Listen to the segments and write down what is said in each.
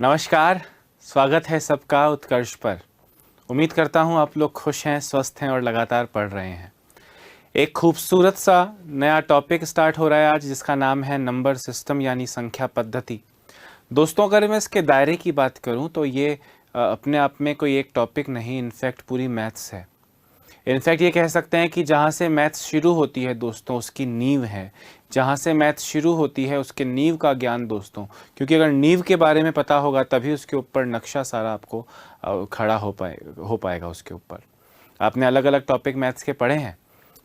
नमस्कार, स्वागत है सबका उत्कर्ष पर। उम्मीद करता हूँ आप लोग खुश हैं, स्वस्थ हैं और लगातार पढ़ रहे हैं। एक खूबसूरत सा नया टॉपिक स्टार्ट हो रहा है आज, जिसका नाम है नंबर सिस्टम यानी संख्या पद्धति। दोस्तों, अगर मैं इसके दायरे की बात करूँ तो ये अपने आप में कोई एक टॉपिक नहीं, इनफैक्ट पूरी मैथ्स है। इनफैक्ट ये कह सकते हैं कि जहाँ से मैथ्स शुरू होती है दोस्तों, उसकी नींव है। जहाँ से मैथ्स शुरू होती है उसके नींव का ज्ञान दोस्तों, क्योंकि अगर नींव के बारे में पता होगा तभी उसके ऊपर नक्शा सारा आपको खड़ा हो पाएगा उसके ऊपर। आपने अलग अलग टॉपिक मैथ्स के पढ़े हैं,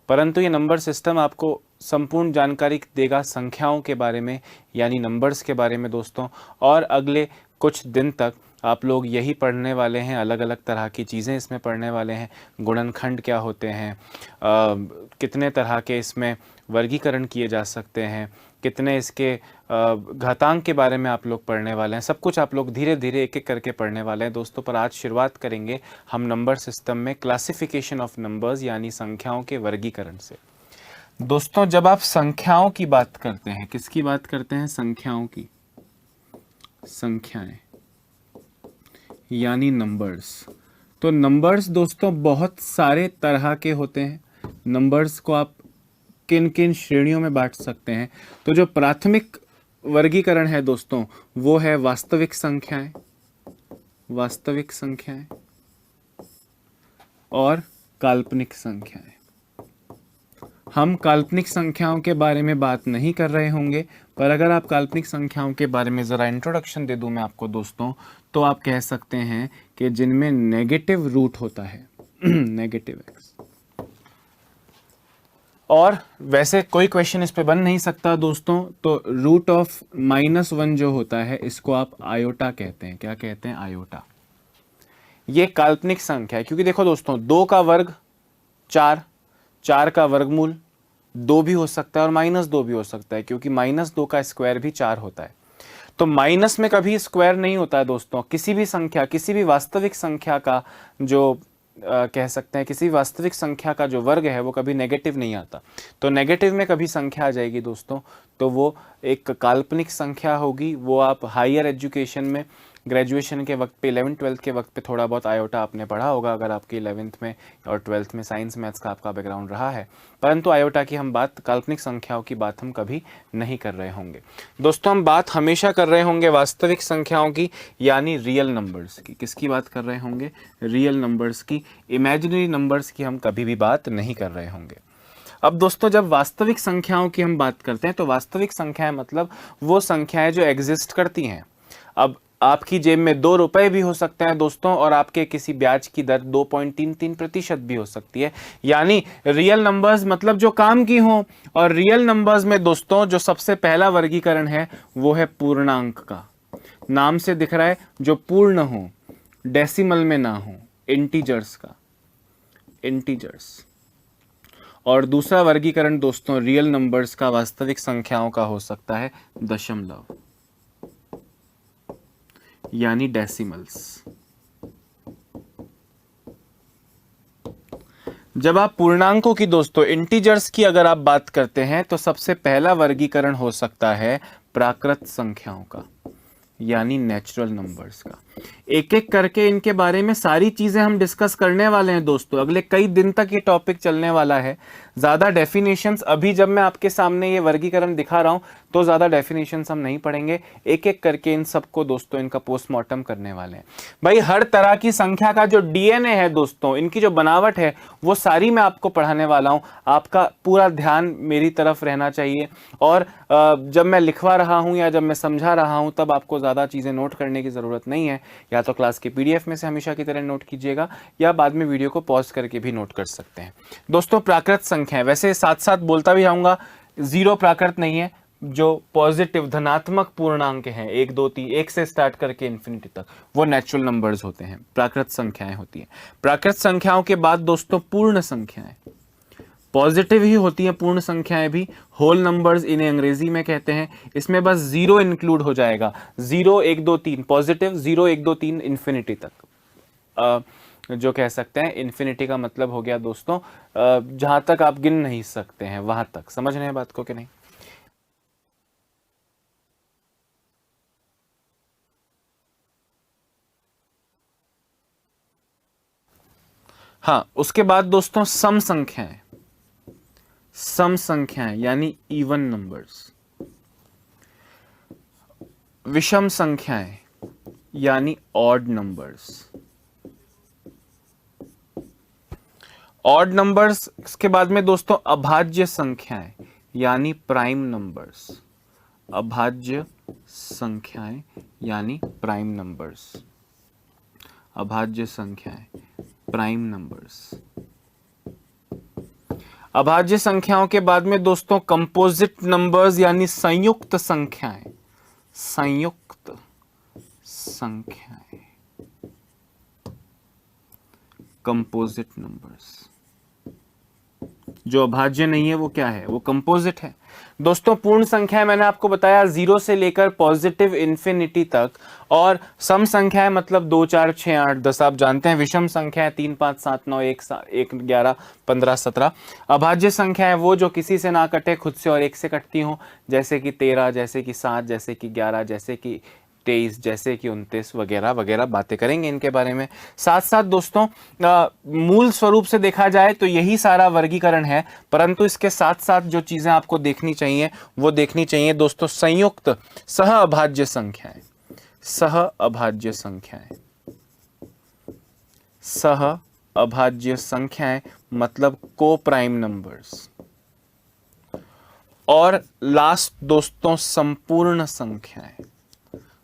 परंतु ये नंबर सिस्टम आपको संपूर्ण जानकारी देगा संख्याओं के बारे में, यानी नंबर्स के बारे में दोस्तों। और अगले कुछ दिन तक आप लोग यही पढ़ने वाले हैं, अलग अलग तरह की चीज़ें इसमें पढ़ने वाले हैं। गुणनखंड क्या होते हैं, कितने तरह के इसमें वर्गीकरण किए जा सकते हैं, कितने इसके घातांक के बारे में आप लोग पढ़ने वाले हैं। सब कुछ आप लोग धीरे धीरे एक एक करके पढ़ने वाले हैं दोस्तों। पर आज शुरुआत करेंगे हम नंबर सिस्टम में क्लासिफिकेशन ऑफ नंबर्स यानी संख्याओं के वर्गीकरण से। दोस्तों, जब आप संख्याओं की बात करते हैं, किसकी बात करते हैं? संख्याओं की। संख्याएं यानी नंबर्स। तो नंबर्स दोस्तों बहुत सारे तरह के होते हैं। नंबर्स को आप किन किन श्रेणियों में बांट सकते हैं? तो जो प्राथमिक वर्गीकरण है दोस्तों, वो है वास्तविक संख्याएं, वास्तविक संख्याएं और काल्पनिक संख्याएं। हम काल्पनिक संख्याओं के बारे में बात नहीं कर रहे होंगे, पर अगर आप काल्पनिक संख्याओं के बारे में ज़रा इंट्रोडक्शन दे दूं मैं आपको दोस्तों, तो आप कह सकते हैं कि जिनमें नेगेटिव रूट होता है नेगेटिव एक्स। और वैसे कोई क्वेश्चन इस पे बन नहीं सकता दोस्तों, तो रूट ऑफ -1 जो होता है, इसको आप आयोटा कहते हैं। क्या कहते हैं? आयोटा। ये काल्पनिक संख्या है, क्योंकि देखो दोस्तों, 2 का वर्ग 4, 4 का वर्गमूल 2 भी हो सकता है और -2 भी हो सकता है, क्योंकि -2 का स्क्वायर भी 4 होता है। तो माइनस में कभी स्क्वायर नहीं होता है दोस्तों। किसी भी संख्या, किसी भी वास्तविक संख्या का जो कह सकते हैं, किसी वास्तविक संख्या का जो वर्ग है वो कभी नेगेटिव नहीं आता। तो नेगेटिव में कभी संख्या आ जाएगी दोस्तों, तो वो एक काल्पनिक संख्या होगी। वो आप हायर एजुकेशन में, ग्रेजुएशन के वक्त पे, 11th-12th के वक्त पे थोड़ा बहुत आयोटा आपने पढ़ा होगा, अगर आपकी 11th में और 12th में साइंस मैथ्स का आपका बैकग्राउंड रहा है। परंतु आयोटा की हम बात, काल्पनिक संख्याओं की बात हम कभी नहीं कर रहे होंगे दोस्तों। हम बात हमेशा कर रहे होंगे वास्तविक संख्याओं की, यानी रियल नंबर्स की। किसकी बात कर रहे होंगे? रियल नंबर्स की। इमेजिनरी नंबर्स की हम कभी भी बात नहीं कर रहे होंगे। अब दोस्तों, जब वास्तविक संख्याओं की हम बात करते हैं, तो वास्तविक संख्याएं मतलब वो संख्याएं जो एग्जिस्ट करती हैं। अब आपकी जेब में 2 रुपए भी हो सकते हैं दोस्तों, और आपके किसी ब्याज की दर 2.33% भी हो सकती है। यानी रियल नंबर्स मतलब जो काम की हों। और रियल नंबर्स में दोस्तों जो सबसे पहला वर्गीकरण है वो है पूर्णांक का। नाम से दिख रहा है, जो पूर्ण हो, डेसिमल में ना हो, इंटीजर्स का, इंटीजर्स। और दूसरा वर्गीकरण दोस्तों रियल नंबर्स का, वास्तविक संख्याओं का हो सकता है दशमलव यानी डेसिमल्स। जब आप पूर्णांकों की दोस्तों, इंटीजर्स की अगर आप बात करते हैं, तो सबसे पहला वर्गीकरण हो सकता है प्राकृत संख्याओं का, यानी नेचुरल नंबर्स का। एक एक करके इनके बारे में सारी चीजें हम डिस्कस करने वाले हैं दोस्तों। अगले कई दिन तक ये टॉपिक चलने वाला है। ज्यादा डेफिनेशंस, अभी जब मैं आपके सामने ये वर्गीकरण दिखा रहा हूं, तो ज्यादा डेफिनेशंस हम नहीं पढ़ेंगे। एक एक करके इन सबको दोस्तों, इनका पोस्टमार्टम करने वाले हैं। भाई, हर तरह की संख्या का जो डीएनए है दोस्तों, इनकी जो बनावट है, वो सारी मैं आपको पढ़ाने वाला हूं। आपका पूरा ध्यान मेरी तरफ रहना चाहिए। और जब मैं लिखवा रहा हूं या जब मैं समझा रहा हूं, तब आपको ज्यादा चीजें नोट करने की जरूरत नहीं है। या तो क्लास के पीडीएफ में से हमेशा की तरह नोट कीजिएगा, या बाद में वीडियो को पॉज करके भी नोट कर सकते हैं दोस्तों। प्राकृत संख्या, वैसे साथ साथ बोलता भी आऊंगा, 0 प्राकृत नहीं है। जो पॉजिटिव धनात्मक पूर्णांक हैं, 1 2 3, 1 से स्टार्ट करके इन्फिनिटी तक, वो नेचुरल नंबर्स होते हैं, प्राकृत संख्याएं होती हैं। प्राकृत संख्याओं के बाद दोस्तों पूर्ण संख्याएं, पॉजिटिव ही होती हैं पूर्ण संख्याएं भी। होल नंबर्स इन्हें अंग्रेजी में कहते हैं। इसमें बस 0 इंक्लूड हो जाएगा। 0 1 2 3 पॉजिटिव, 0 1 2 3 इन्फिनिटी तक। जो कह सकते हैं इन्फिनिटी का मतलब हो गया दोस्तों जहां तक आप गिन नहीं सकते हैं, वहां तक। समझ रहे हैं बात को कि नहीं? हाँ, उसके बाद दोस्तों सम संख्याएं, सम संख्याएं यानी इवन नंबर्स, विषम संख्याएं यानी ऑड नंबर्स, ऑड नंबर्स। इसके बाद में दोस्तों अभाज्य संख्याएं यानी प्राइम नंबर्स, अभाज्य संख्याएं यानी प्राइम नंबर्स, अभाज्य संख्याएं प्राइम नंबर्स। अभाज्य संख्याओं के बाद में दोस्तों कंपोजिट नंबर्स यानी संयुक्त संख्याएं, संयुक्त संख्याएं, कंपोजिट नंबर्स। जो अभाज्य नहीं है वो क्या है, वो कंपोजिट है। दोस्तों पूर्ण संख्याएं मैंने आपको बताया 0 से लेकर पॉजिटिव इंफिनिटी तक, और सम संख्याएं मतलब 2 4 6 8 10 आप जानते हैं। विषम संख्याएं 3 5 7 9 1 11 15 17। अभाज्य संख्याएं वो जो किसी से ना कटे, खुद से और एक से कटती हों, जैसे कि 13, जैसे कि 7, जैसे कि 11, जैसे कि 23, जैसे कि 29 वगैरह वगैरह, बातें करेंगे इनके बारे में। साथ साथ दोस्तों मूल स्वरूप से देखा जाए तो यही सारा वर्गीकरण है, परंतु इसके साथ साथ जो चीजें आपको देखनी चाहिए वो देखनी चाहिए दोस्तों संयुक्त सह अभाज्य संख्याएं, सह अभाज्य संख्याएं, सह अभाज्य संख्याएं मतलब को प्राइम नंबर्स। और लास्ट दोस्तों संपूर्ण संख्याएं,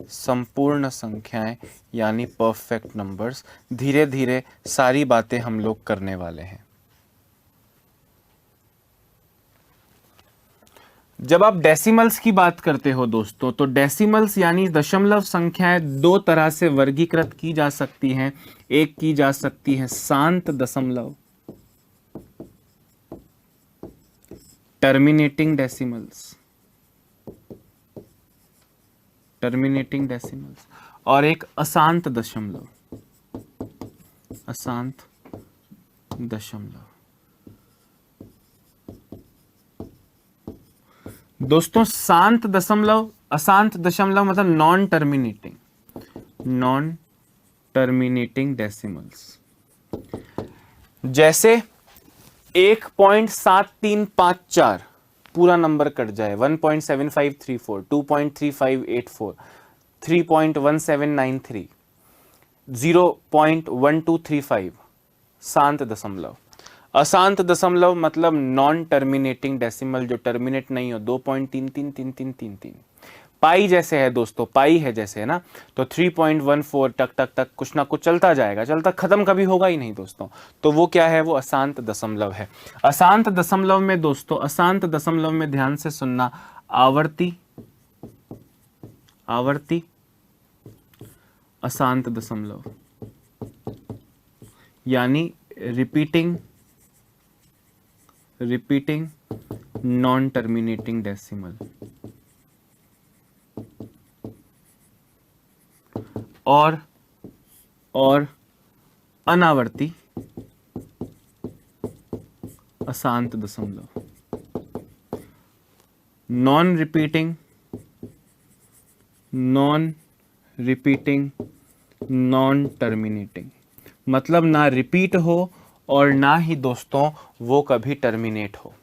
संपूर्ण संख्याएं यानी परफेक्ट नंबर्स। धीरे धीरे सारी बातें हम लोग करने वाले हैं। जब आप डेसिमल्स की बात करते हो दोस्तों, तो डेसिमल्स यानी दशमलव संख्याएं दो तरह से वर्गीकृत की जा सकती हैं। एक की जा सकती है शांत दशमलव, टर्मिनेटिंग डेसिमल्स, टर्मिनेटिंग डेसिमल्स, और एक अशांत दशमलव, अशांत दशमलव। दोस्तों शांत दशमलव, अशांत दशमलव मतलब non terminating, non terminating decimals. जैसे 1.7354 पूरा नंबर कट जाए, 1.7534, 2.3584, 3.1793, 0.1235 शांत दशमलव। अशांत दशमलव मतलब नॉन टर्मिनेटिंग डेसिमल, जो टर्मिनेट नहीं हो, 2.333333। पाई जैसे है दोस्तों, पाई है जैसे, है ना, तो 3.14 टक टक टक कुछ ना कुछ चलता जाएगा, चलता खत्म कभी होगा ही नहीं दोस्तों। तो वो क्या है, वो अशांत दशमलव है। अशांत दशमलव में दोस्तों, अशांत दशमलव में ध्यान से सुनना, आवर्ती, आवर्ती अशांत दशमलव यानी repeating, repeating non terminating decimal. और अनावर्ती अशांत दशमलव, non repeating, non repeating non terminating, मतलब ना रिपीट हो और ना ही दोस्तों वो कभी टर्मिनेट हो।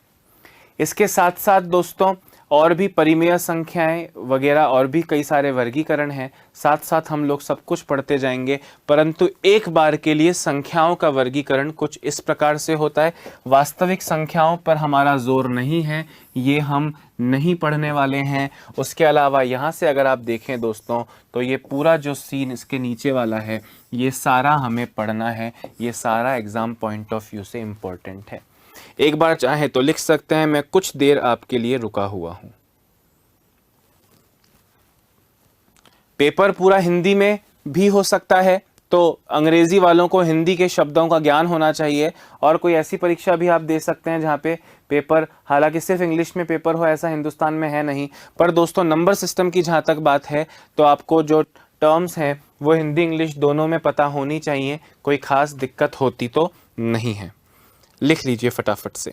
इसके साथ साथ दोस्तों और भी परिमेय संख्याएं वगैरह और भी कई सारे वर्गीकरण हैं, साथ साथ हम लोग सब कुछ पढ़ते जाएंगे। परंतु एक बार के लिए संख्याओं का वर्गीकरण कुछ इस प्रकार से होता है। वास्तविक संख्याओं पर हमारा जोर नहीं है, ये हम नहीं पढ़ने वाले हैं। उसके अलावा यहाँ से अगर आप देखें दोस्तों, तो ये पूरा जो सीन इसके नीचे वाला है, ये सारा हमें पढ़ना है, ये सारा एग्जाम पॉइंट ऑफ व्यू से इम्पोर्टेंट है। एक बार चाहे तो लिख सकते हैं, मैं कुछ देर आपके लिए रुका हुआ हूं। पेपर पूरा हिंदी में भी हो सकता है, तो अंग्रेजी वालों को हिंदी के शब्दों का ज्ञान होना चाहिए। और कोई ऐसी परीक्षा भी आप दे सकते हैं जहां पे पेपर, हालांकि सिर्फ इंग्लिश में पेपर हो ऐसा हिंदुस्तान में है नहीं, पर दोस्तों नंबर सिस्टम की जहां तक बात है तो आपको जो टर्म्स हैं वो हिंदी इंग्लिश दोनों में पता होनी चाहिए। कोई खास दिक्कत होती तो नहीं है। लिख लीजिए फटाफट से।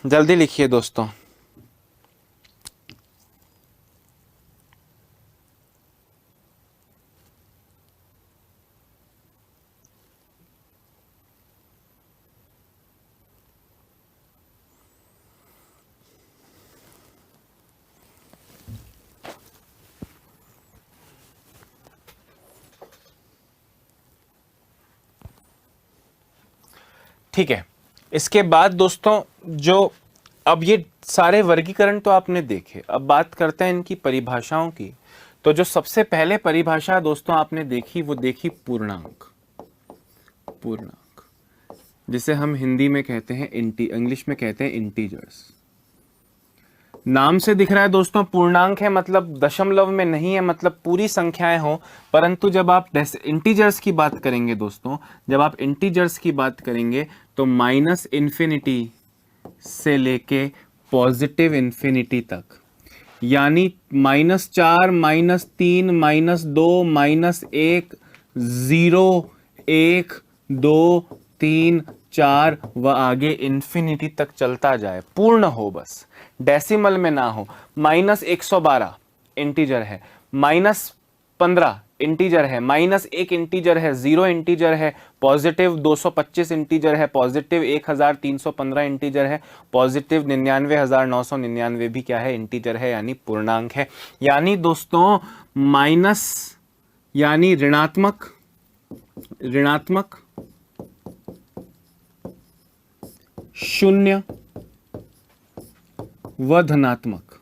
जल्दी लिखिए दोस्तों। ठीक है, इसके बाद दोस्तों जो अब ये सारे वर्गीकरण तो आपने देखे, अब बात करते हैं इनकी परिभाषाओं की। तो जो सबसे पहले परिभाषा दोस्तों आपने देखी वो देखी पूर्णांक। पूर्णांक जिसे हम हिंदी में कहते हैं इंग्लिश में कहते हैं इंटीजर्स। नाम से दिख रहा है दोस्तों पूर्णांक है, मतलब दशमलव में नहीं है, मतलब पूरी संख्याएं हो। परंतु जब आप इंटीजर्स की बात करेंगे दोस्तों, जब आप इंटीजर्स की बात करेंगे तो माइनस इन्फिनिटी से लेके पॉजिटिव इन्फिनिटी तक, यानी -4, -3, -2, -1, 0, 1, 2, 3, 4 व आगे इन्फिनिटी तक चलता जाए, पूर्ण हो, बस डेसिमल में ना हो। -112 इंटीजर है, -15 इंटीजर है, -1 इंटीजर है, 0 इंटीजर है, पॉजिटिव 225 इंटीजर है, पॉजिटिव 1315 इंटीजर है, पॉजिटिव 99,999 भी क्या है, इंटीजर है, यानी पूर्णांक है। यानी दोस्तों माइनस यानी ऋणात्मक शून्य व धनात्मक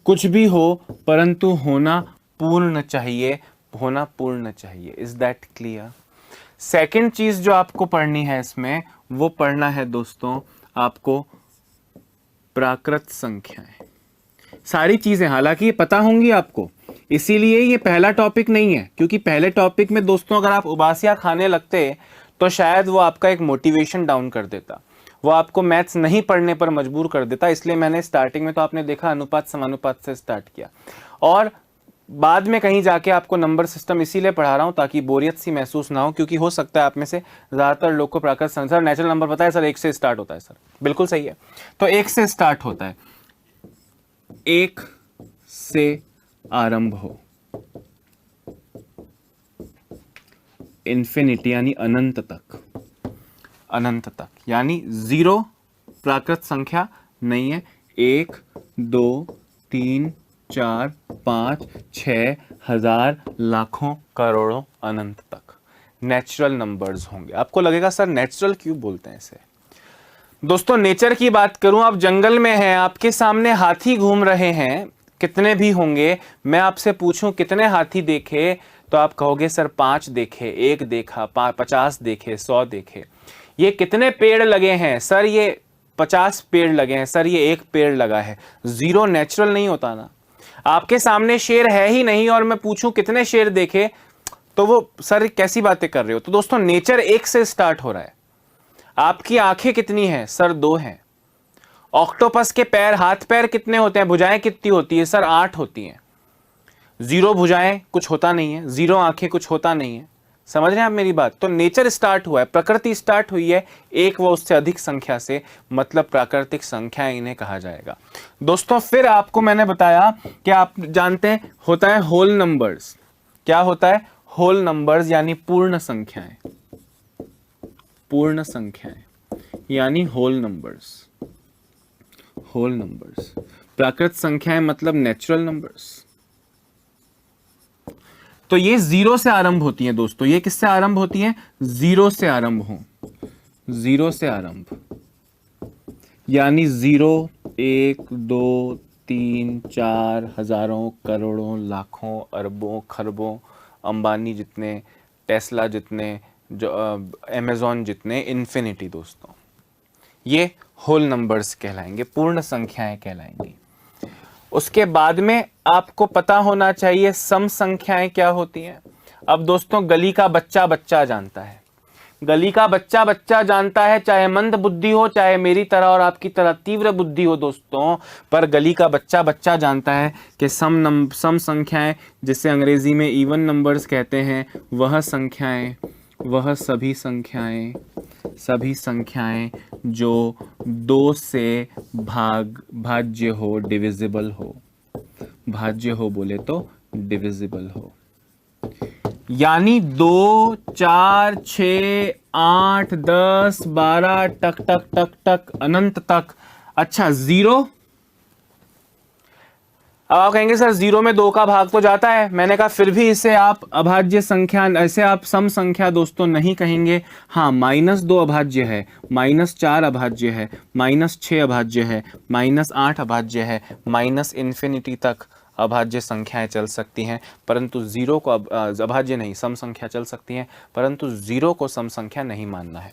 कुछ भी हो, परंतु होना पूर्ण चाहिए, होना पूर्ण चाहिए। Is that clear? सेकंड चीज जो आपको पढ़नी है इसमें, वो पढ़ना है दोस्तों आपको प्राकृत संख्याएं। सारी चीजें हालांकि ये पता होंगी आपको, इसीलिए ये पहला टॉपिक नहीं है, क्योंकि पहले टॉपिक में दोस्तों अगर आप उबासियां खाने लगते तो शायद वो आपका एक मोटिवेशन डाउन कर देता, वो आपको मैथ्स नहीं पढ़ने पर मजबूर कर देता। इसलिए मैंने स्टार्टिंग में तो आपने देखा अनुपात समानुपात से स्टार्ट किया, और बाद में कहीं जाके आपको नंबर सिस्टम इसीलिए पढ़ा रहा हूं ताकि बोरियत सी महसूस ना हो, क्योंकि हो सकता है आप में से ज्यादातर लोग को प्राकृत संख्या, नेचुरल नंबर पता है सर, 1 से स्टार्ट होता है। सर बिल्कुल सही है, तो 1 से स्टार्ट होता है, 1 से आरंभ हो, इन्फिनिटी यानी अनंत तक, अनंत तक, यानी 0 प्राकृत संख्या नहीं है। 1, 2, 3, 4, 5, 6, हजार, लाखों, करोड़ों, अनंत तक नेचुरल नंबर्स होंगे। आपको लगेगा सर नेचुरल क्यों बोलते हैं इसे? दोस्तों नेचर की बात करूं, आप जंगल में हैं, आपके सामने हाथी घूम रहे हैं, कितने भी होंगे, मैं आपसे पूछूं कितने हाथी देखे, तो आप कहोगे सर 5 देखे, 1 देखा, 50 देखे, 100 देखे। ये कितने पेड़ लगे हैं सर? ये 50 पेड़ लगे हैं सर, ये 1 पेड़ लगा है। 0 नेचुरल नहीं होता ना। आपके सामने शेर है ही नहीं और मैं पूछूं कितने शेर देखे, तो वो सर कैसी बातें कर रहे हो? तो दोस्तों नेचर 1 से स्टार्ट हो रहा है। आपकी आंखें कितनी हैं सर? 2 हैं। ऑक्टोपस के पैर, हाथ पैर कितने होते हैं? भुजाएं कितनी होती है सर? 8 होती हैं। 0 भुजाएं कुछ होता नहीं है, 0 आंखें कुछ होता नहीं है। समझ रहे हैं आप मेरी बात? तो नेचर स्टार्ट हुआ है, प्रकृति स्टार्ट हुई है 1 व उससे अधिक संख्या से, मतलब प्राकृतिक संख्या इन्हें कहा जाएगा। दोस्तों फिर आपको मैंने बताया कि आप जानते हैं होता है होल नंबर्स। क्या होता है? होल नंबर्स यानी पूर्ण संख्याएं, पूर्ण संख्याएं यानी होल नंबर्स। होल नंबर्स, प्राकृत संख्याएं मतलब नेचुरल नंबर्स। तो ये 0 से आरंभ होती हैं दोस्तों। ये किससे आरंभ होती हैं? 0 से आरंभ हो, 0 से आरंभ, यानी 0, 1, 2, 3, 4, हजारों, करोड़ों, लाखों, अरबों, खरबों, अंबानी जितने, टेस्ला जितने, जो अमेजॉन जितने, इन्फिनिटी। दोस्तों ये होल नंबर्स कहलाएंगे, पूर्ण संख्याएं कहलाएंगी। उसके बाद में आपको पता होना चाहिए सम संख्याएं क्या होती हैं। अब दोस्तों गली का बच्चा बच्चा जानता है, गली का बच्चा बच्चा जानता है, चाहे मंद बुद्धि हो, चाहे मेरी तरह और आपकी तरह तीव्र बुद्धि हो दोस्तों, पर गली का बच्चा बच्चा जानता है कि सम संख्याएं, जिसे अंग्रेजी में इवन नंबर्स कहते हैं, वह संख्याएं, वह सभी संख्याएं सभी संख्याएं जो 2 से भाज्य हो, डिविजिबल हो, भाज्य हो बोले तो डिविजिबल हो। यानी 2, 4, 6, 8, 10, 12 टक टक टक टक अनंत तक। अच्छा, 0। अब आप कहेंगे सर 0 में 2 का भाग तो जाता है। मैंने कहा फिर भी इसे आप अभाज्य संख्या, ऐसे आप सम संख्या दोस्तों नहीं कहेंगे। हाँ, -2 अभाज्य है, -4 अभाज्य है, -6 अभाज्य है, -8 अभाज्य है, ∞ तक अभाज्य संख्याएं चल सकती हैं, परंतु 0 को अभाज्य नहीं, सम संख्या चल सकती हैं, परंतु 0 को सम संख्या नहीं मानना है।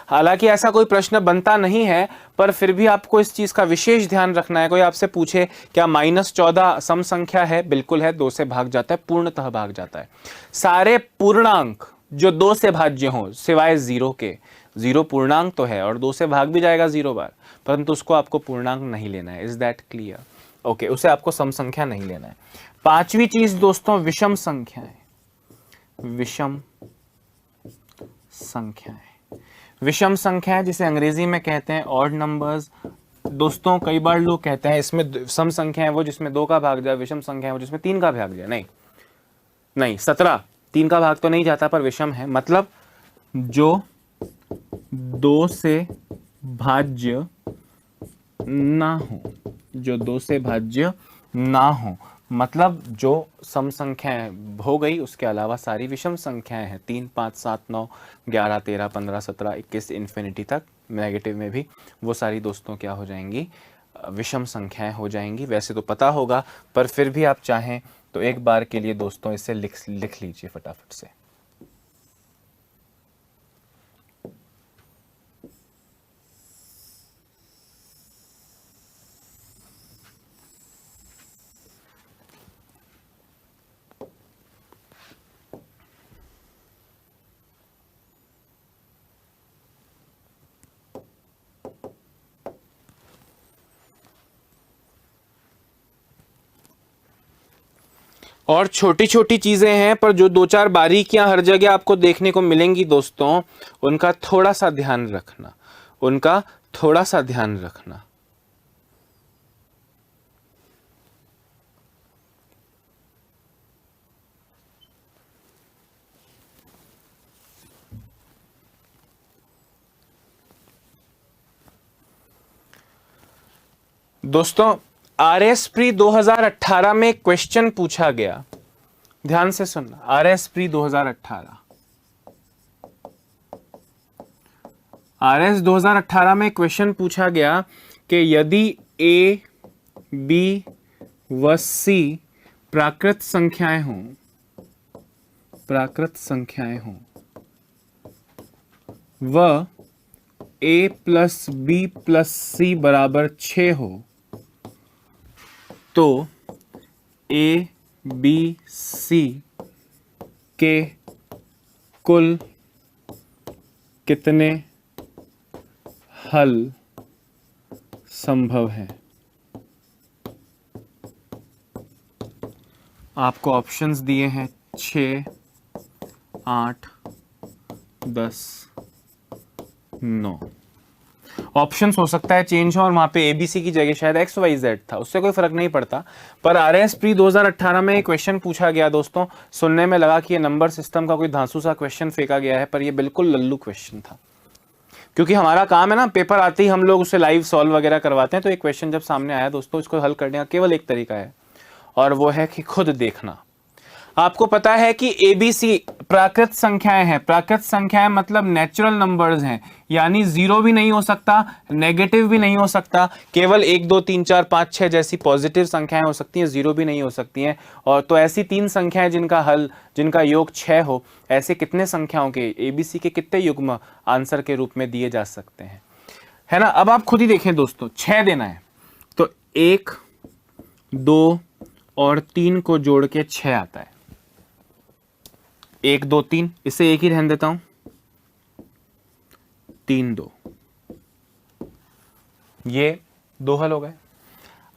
हालांकि ऐसा कोई प्रश्न बनता नहीं है, पर फिर भी आपको इस चीज का विशेष ध्यान रखना है। कोई आपसे पूछे क्या -14 सम संख्या है? बिल्कुल है, 2 से भाग जाता है, पूर्णतः भाग जाता है। सारे पूर्णांक जो 2 से भाज्य हो सिवाय 0 के, 0 पूर्णांक तो है और 2 से भाग भी जाएगा 0 बार, परंतु उसको आपको पूर्णांक नहीं लेना है। Is that clear? ओके, उसे आपको सम संख्या नहीं लेना है। पांचवी चीज दोस्तों, विषम संख्याएं। विषम संख्याएं, विषम संख्याएं जिसे अंग्रेजी में कहते हैं ऑड नंबर्स। दोस्तों कई बार लोग कहते हैं इसमें सम संख्या है वो जिसमें 2 का भाग जाए, विषम संख्या है वो जिसमें 3 का भाग जाए। नहीं नहीं, 17 3 का भाग तो नहीं जाता पर विषम है, मतलब जो 2 से भाज्य ना हो, जो 2 से भाज्य ना हो, मतलब जो सम संख्याएं हो गई उसके अलावा सारी विषम संख्याएं हैं, 3, 5, 7, 9, 11, 13, 15, 17, 21 इन्फिनिटी तक, नेगेटिव में भी, वो सारी दोस्तों क्या हो जाएंगी? विषम संख्याएं हो जाएंगी। वैसे तो पता होगा, पर फिर भी आप चाहें तो एक बार के लिए दोस्तों इसे लिख लीजिए फटाफट से। और छोटी छोटी चीजें हैं, पर जो 2-4 बारीकियां हर जगह आपको देखने को मिलेंगी दोस्तों, उनका थोड़ा सा ध्यान रखना, उनका थोड़ा सा ध्यान रखना। दोस्तों RS प्री 2018 में क्वेश्चन पूछा गया, ध्यान से सुनना। RS प्री 2018, RS 2018 में क्वेश्चन पूछा गया कि यदि A, B व C प्राकृत संख्याएं हों, प्राकृत संख्याएं हों, व A plus B plus C बराबर 6 हो, तो A, B, C के कुल कितने हल संभव हैं? आपको ऑप्शंस दिए हैं 6, 8, 10, 9। ऑप्शंस हो सकता है चेंज हो और वहां पे ABC की जगह शायद XYZ था, उससे कोई फर्क नहीं पड़ता। पर RS प्री 2018 में एक क्वेश्चन पूछा गया दोस्तों, सुनने में लगा कि ये नंबर सिस्टम का कोई धांसू सा क्वेश्चन फेंका गया है, पर ये बिल्कुल लल्लू क्वेश्चन था। क्योंकि हमारा काम है ना, पेपर आते ही हम लोग उसे लाइव सॉल्व वगैरह करवाते हैं। तो एक क्वेश्चन जब सामने आया दोस्तों, इसको हल करने का केवल एक तरीका है, और वो है कि खुद देखना। आपको पता है कि ABC प्राकृत संख्याएं हैं। प्राकृत संख्याएं मतलब नेचुरल नंबर्स हैं, यानी 0 भी नहीं हो सकता, नेगेटिव भी नहीं हो सकता, केवल 1, 2, 3, 4, 5, 6 जैसी पॉजिटिव संख्याएं हो सकती हैं, 0 भी नहीं हो सकती हैं। और तो ऐसी 3 संख्याएं जिनका हल, जिनका योग 6 हो, ऐसे कितने संख्याओं के ABC के कितने युग्म आंसर के रूप में दिए जा सकते हैं, है ना? अब आप खुद ही देखें दोस्तों, 6 देना है तो 1, 2 और 3 को जोड़ के 6 आता है। 1, 2, 3, इसे एक ही रहने देता हूं, 3, 2, ये 2 हल हो गए।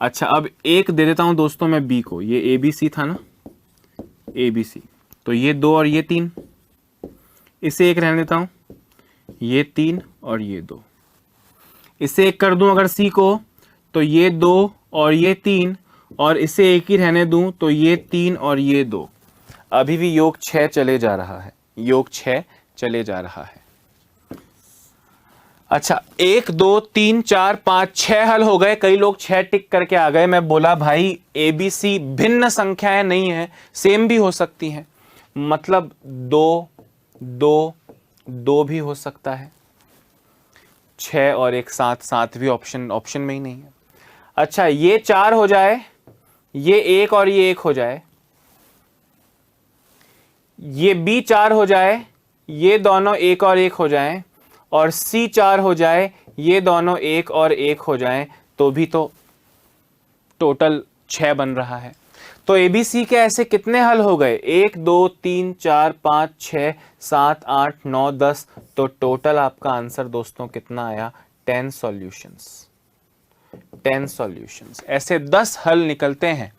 अच्छा, अब 1 दे देता हूं दोस्तों मैं B को, ये ABC था ना, ABC, तो ये 2 और ये 3, इसे एक रहने देता हूं, ये 3 और ये 2, इसे एक कर दूं अगर c को तो ये 2 और ये 3, और इसे एक ही रहने दूं तो ये 3 और ये 2। अभी भी योग 6 चले जा रहा है, योग 6 चले जा रहा है। अच्छा 1 2 3 4 5 6 हल हो गए। कई लोग 6 टिक करके आ गए। मैं बोला भाई ABC भिन्न संख्याएं नहीं है, सेम भी हो सकती हैं, मतलब 2 2 2 भी हो सकता है, 6 और 1 7, 7 भी ऑप्शन में ही नहीं है। अच्छा ये 4 हो जाए, ये 1 और ये 1 हो जाए, ये B 4 हो जाए, ये दोनों 1 और 1 हो जाएं, और C 4 हो जाए, ये दोनों 1 और 1 हो जाएं, तो भी तो टोटल 6 बन रहा है। तो ABC के ऐसे कितने हल हो गए? 1 2 3 4 5 6 7 8 9 10। तो टोटल आपका आंसर दोस्तों कितना आया? 10 सॉल्यूशंस। 10 सॉल्यूशंस। ऐसे 10 हल निकलते हैं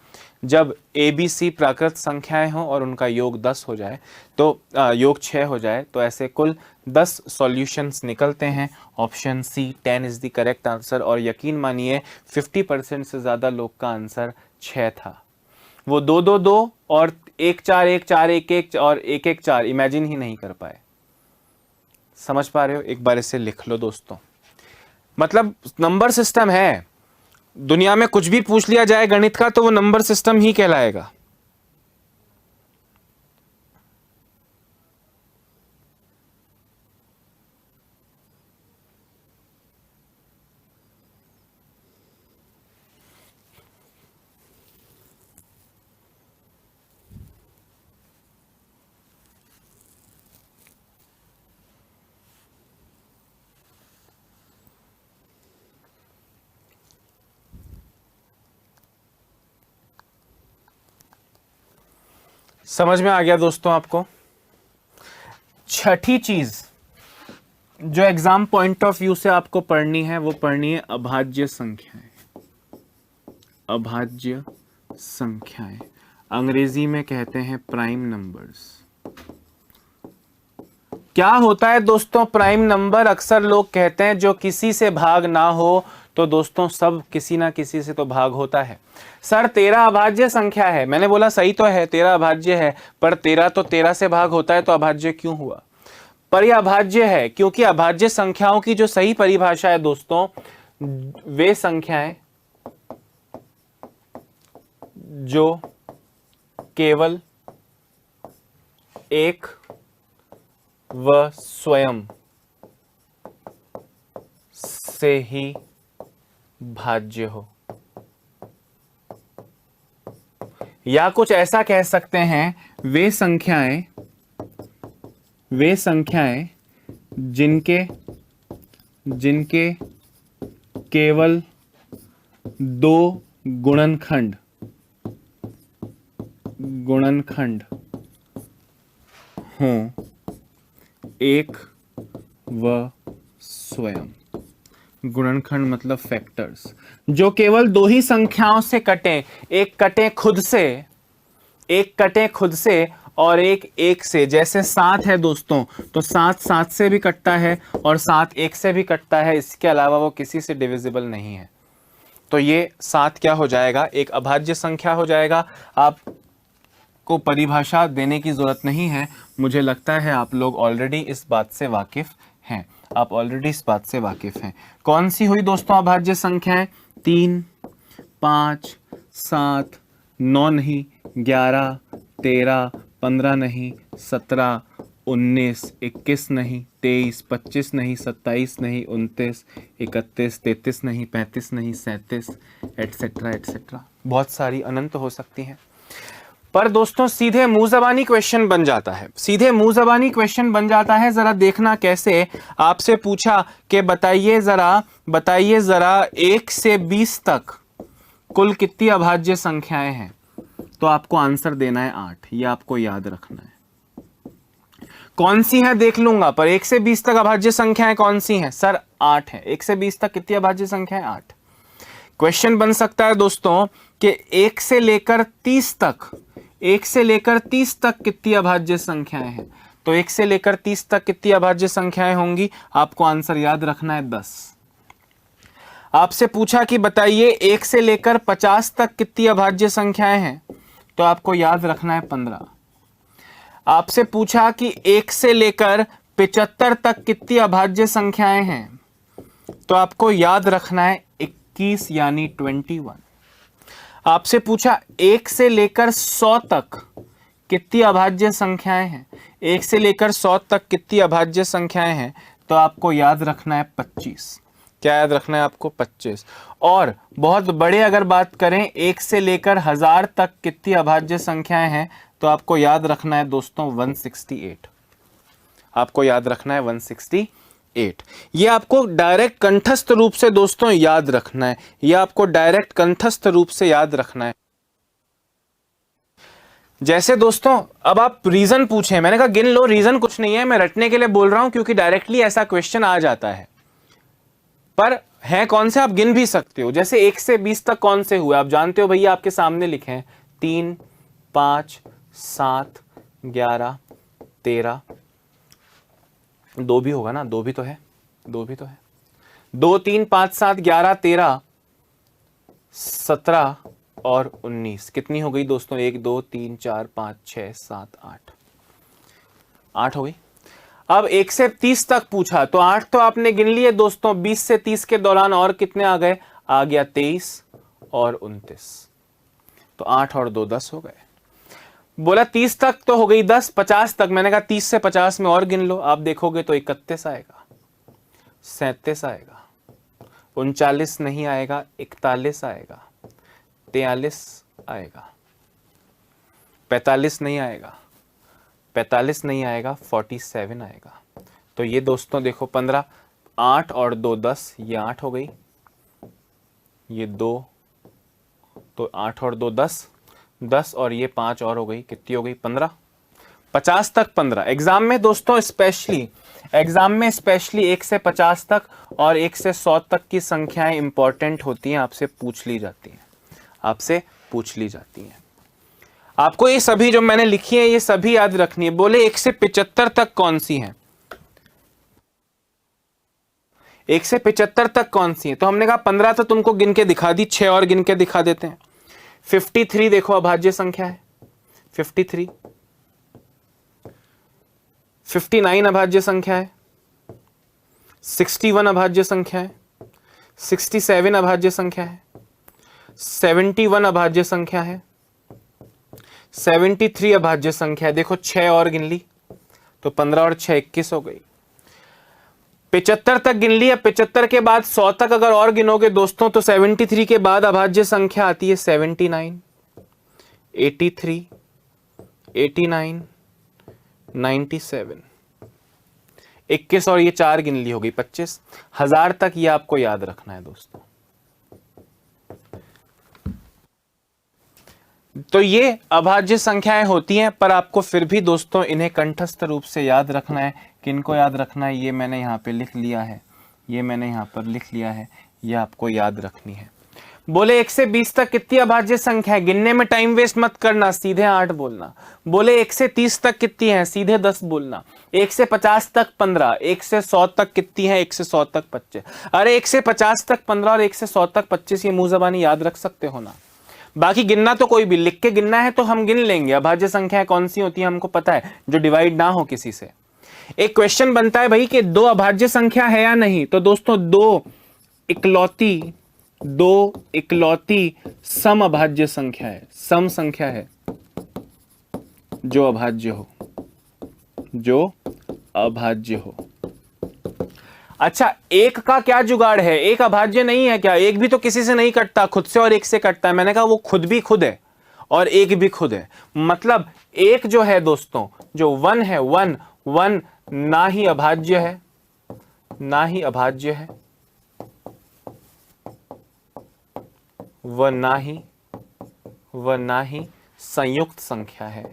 जब ABC प्राकृत संख्याएं हों और उनका योग 10 हो जाए, तो योग 6 हो जाए, तो ऐसे कुल 10 सॉल्यूशंस निकलते हैं। Option C 10 is the correct answer. और यकीन मानिए 50% से ज़्यादा लोग का आंसर 6 था। वो 2 2 2 और 1 4 1 4 1 1 और 1 1 4 इमेजिन ही नहीं कर पाए। समझ पा रहे हो? एक बार इसे लिख लो दोस्तों। मतलब नंबर सिस्टम है, दुनिया में कुछ भी पूछ लिया जाए गणित का तो वो नंबर सिस्टम ही कहलाएगा। समझ में आ गया दोस्तों आपको? छठी चीज जो एग्जाम पॉइंट ऑफ व्यू से आपको पढ़नी है वो पढ़नी है अभाज्य संख्याएं। अभाज्य संख्याएं अंग्रेजी में कहते हैं प्राइम नंबर्स। क्या होता है दोस्तों प्राइम नंबर? अक्सर लोग कहते हैं जो किसी से भाग ना हो, तो दोस्तों सब किसी ना किसी से तो भाग होता है। सर 13 अभाज्य संख्या है। मैंने बोला सही तो है, 13 अभाज्य है, पर 13 तो 13 से भाग होता है, तो अभाज्य क्यों हुआ? पर यह अभाज्य है क्योंकि अभाज्य संख्याओं की जो सही परिभाषा है दोस्तों, वे संख्याएं जो केवल एक व स्वयं से ही भाज्य हो, या कुछ ऐसा कह सकते हैं वे संख्याएं जिनके केवल 2 गुणनखंड हों, एक व स्वयं। गुणनखंड मतलब फैक्टर्स, जो केवल 2 ही संख्याओं से कटें, एक कटे खुद से और एक 1 से। जैसे 7 है दोस्तों, तो 7 7 से भी कटता है और 7 1 से भी कटता है, इसके अलावा वो किसी से डिविजिबल नहीं है। तो ये 7 क्या हो जाएगा? एक अभाज्य संख्या हो जाएगा। आपको परिभाषा देने की जरूरत नहीं है, मुझे लगता है आप लोग ऑलरेडी इस बात से वाकिफ हैं। कौन सी हुई दोस्तों अभाज्य संख्याएं? 3 5 7 9 नहीं, 11 13 15 नहीं, 17 19 21 नहीं, 23 25 नहीं, 27 नहीं, 29 31 33 नहीं, 35 नहीं, 37 एटसेट्रा एटसेट्रा। बहुत सारी अनंत हो सकती हैं। पर दोस्तों सीधे मुंह ज़बानी क्वेश्चन बन जाता है। जरा देखना कैसे। आपसे पूछा कि बताइए जरा 1 से 20 तक कुल कितनी अभाज्य संख्याएं हैं, तो आपको आंसर देना है 8। ये आपको याद रखना है। कौन सी है देख लूंगा, पर 1 से 20 तक अभाज्य संख्याएं कौन सी हैं? सर 8 है। 1 से 20 तक कितनी अभाज्य संख्याएं? 8। क्वेश्चन बन सकता है दोस्तों कि 1 से लेकर 30 तक कितनी अभाज्य संख्याएं हैं? तो 1 से लेकर 30 तक कितनी अभाज्य संख्याएं होंगी? आपको आंसर याद रखना है 10। आपसे पूछा कि बताइए 1 से लेकर 50 तक कितनी अभाज्य संख्याएं हैं, तो आपको याद रखना है 15। आपसे पूछा कि 1 से लेकर 75 तक कितनी अभाज्य संख्याएं हैं, तो आपको याद रखना है 21 यानी 21। आपसे पूछा 1 से लेकर 100 तक कितनी अभाज्य संख्याएं हैं, 1 से लेकर 100 तक कितनी अभाज्य संख्याएं हैं, तो आपको याद रखना है 25। क्या याद रखना है आपको? 25। और बहुत बड़े अगर बात करें 1 से लेकर 1000 तक कितनी अभाज्य संख्याएं हैं, तो आपको याद रखना है दोस्तों 168। आपको याद रखना है 168। ये आपको डायरेक्ट कंठस्थ रूप से दोस्तों याद रखना है, ये आपको डायरेक्ट कंठस्थ रूप से याद रखना है। जैसे दोस्तों अब आप रीजन पूछे, मैंने कहा गिन लो, रीजन कुछ नहीं है, मैं रटने के लिए बोल रहा हूं क्योंकि डायरेक्टली ऐसा क्वेश्चन आ जाता है, पर है कौन से आप गिन भी सकते हो। जैसे 1 से 20 तक कौन से हुए आप जानते हो भैया, आपके सामने लिखे हैं 3, 5, 7, 11, 13, 2 भी होगा ना, 2 भी तो है, 2 भी तो है, 2, 3, 5, 7, 11, 13, 17 और 19 कितनी हो गई दोस्तों? 1, 2, 3, 4, 5, 6, 7, 8, 8 हो गई। अब 1 से 30 तक पूछा तो 8 तो आपने गिन लिए दोस्तों, 20 से 30 के दौरान और कितने आ गए? आ गया 23 और 29, तो 8 और 2 10 हो गए। बोला 30 तक तो हो गई 10, 50 तक, मैंने कहा 30 से 50 में और गिन लो, आप देखोगे तो 31 आएगा, 37 आएगा, 39 नहीं आएगा, 41 आएगा, 43 आएगा, 45 नहीं आएगा, 45 नहीं आएगा, 47 आएगा। तो ये दोस्तों देखो 15, 8 और 2 10, ये 8 हो गई, ये 2, तो 8 और 2 10, 10 और ये 5 और हो गई, कितनी हो गई? 15। 50 तक 15। एग्जाम में दोस्तों स्पेशली 1 से 50 तक और 1 से 100 तक की संख्याएं इंपॉर्टेंट होती हैं, आपसे पूछ ली जाती हैं, आपसे पूछ ली जाती हैं। आपको ये सभी जो मैंने लिखी है ये सभी याद रखनी है। बोले 1 से 75 तक कौन सी हैं? 1 से 75 तक कौन सी है? तो हमने कहा 15 तो तुमको गिन के दिखा दी, 6 और गिन के दिखा देते हैं। 53 देखो अभाज्य संख्या है, 53। 59 अभाज्य संख्या है, 61 अभाज्य संख्या है, 67 अभाज्य संख्या है, 71 अभाज्य संख्या है, 73 अभाज्य संख्या है। देखो 6 और गिन ली तो 15 और 6 21 हो गई। 75 तक गिन ली, अब 75 के बाद 100 तक अगर और गिनोगे दोस्तों तो 73 के बाद अभाज्य संख्या आती है 79, 83, 89, 97, 21 और ये 4 गिन ली, हो गई 25। 1000 तक ये आपको याद रखना है दोस्तों। तो ये अभाज्य संख्याएं होती हैं, पर आपको फिर भी दोस्तों इन्हें कंठस्थ रूप से याद रखना है। किनको याद रखना है? ये मैंने यहाँ पे लिख लिया है, ये मैंने यहाँ पर लिख लिया है, ये आपको याद रखनी है। बोले 1 से 20 तक कितनी अभाज्य संख्या है? गिनने में टाइम वेस्ट मत करना, सीधे 8 बोलना। बोले 1 से 30 तक कितनी है? सीधे 10 बोलना। 1 से 50 तक 15, 1 से 100 तक कितनी है? 1 से 100 तक 25। अरे 1 से 50 तक 15 और 1 से 100 तक 25, ये मुंह जबानी याद रख सकते हो ना। बाकी गिनना तो कोई भी लिख के गिनना है तो हम गिन लेंगे। अभाज्य संख्याएं कौन सी होती है हमको पता है, जो डिवाइड ना हो किसी से। एक क्वेश्चन बनता है भाई कि 2 अभाज्य संख्या है या नहीं, तो दोस्तों 2 इकलौती सम अभाज्य संख्या है, सम संख्या है जो अभाज्य हो, जो अभाज्य हो। अच्छा, एक का क्या जुगाड़ है? एक अभाज्य नहीं है क्या? एक भी तो किसी से नहीं कटता, खुद से और एक से कटता है। मैंने कहा वो खुद भी खुद है और एक भी खुद है। मतलब एक जो है दोस्तों, जो 1 है, 1 ना ही अभाज्य है, ना ही अभाज्य है, वह ना ही संयुक्त संख्या है।